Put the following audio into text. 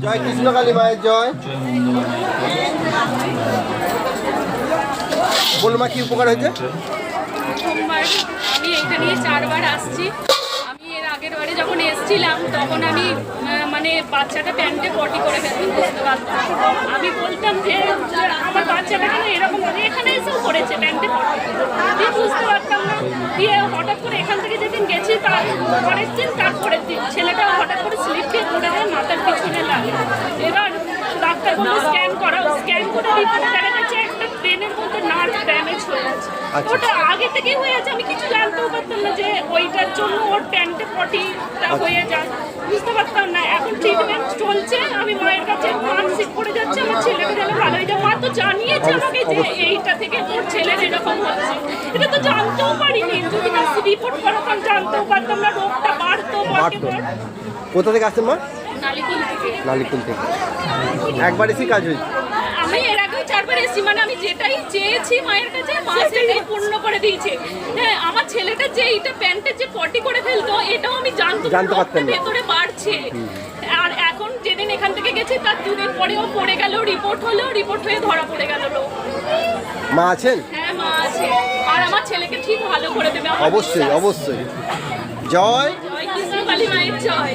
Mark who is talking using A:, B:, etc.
A: জয় কৃষ্ণ কালী মায়ের জয়। বলো মা কি উপকার হয়েছে?
B: প্রথমবার আমি এইটা নিয়ে 4 বার আসছি। আমি এর আগের বারে যখন এসেছিলাম তখন আমি মানে বাচ্চাটা প্যান্টে পটি করে ফেলতে বুঝতে পারতাম। আমি বলতাম যে আমার বাচ্চাটা কেন এরকম এখানে এসেও করেছে প্যান্টে পটি, আমি বুঝতে পারতাম না। দিয়ে হঠাৎ করে এখান থেকে যেদিন গেছি তার পরের দিন তারপরের দিন ছেলেটা হঠাৎ করে স্লিপ খেয়ে পড়ে যায়, মাথার পিছনে লাগে। এবার ডাক্তার বললো স্ক্যান করাও, স্ক্যান করে রিপোর্টে দেখা যাচ্ছে একটা ব্রেনের মধ্যে নার্ভ ড্যামেজ হয়ে আছে। ওটা আগে থেকেই হয়ে আছে, আমি কিছু জানতেও পারতাম না যে ওইটার জন্য ওর প্যান্টে পটিটা হয়ে যায়, বুঝতে পারতাম না। এখন ট্রিটমেন্ট চলছে, আমি মায়ের কাছে মানসিক করে যাচ্ছে আমার ছেলেকে যেন ভালো হয়ে যায়। মা তো জানিয়েছে আমাকে যে এইটা থেকে তোর ছেলের এরকম হচ্ছে, এটা তো জানতেও পারিনি। যদি না রিপোর্ট করাতাম জানতেও পারতাম না, রোগটা বাড়তো।
A: কোথা থেকে আসছেন মা?
B: নালিকুল থেকে।
A: নালিকুল থেকে। একবার এসে কাজ হয়েছে?
B: আমি এর আগেও 4 বার এসেছি, মানে আমি যেটাই চেয়েছি মায়ের কাছে মা সেটাই পূর্ণ করে দিয়েছে। হ্যাঁ, আমার ছেলেটা যে এইটা প্যান্টে যে পটি করে ফেলতো এটাও আমি জানতে পারতাম ভেতরে বাড়ছে। আর এখন যেদিন এখান থেকে গেছি তার 2 দিন পরেও পড়ে গেল, রিপোর্ট হলো, রিপোর্ট হয়ে ধরা পড়ে গেল লোক।
A: মা আছেন?
B: হ্যাঁ মা আছে, আর আমার ছেলেকে ঠিক ভালো করে দেবে।
A: অবশ্যই অবশ্যই। জয়
B: জয় কৃষ্ণ কালী মায়ের জয়।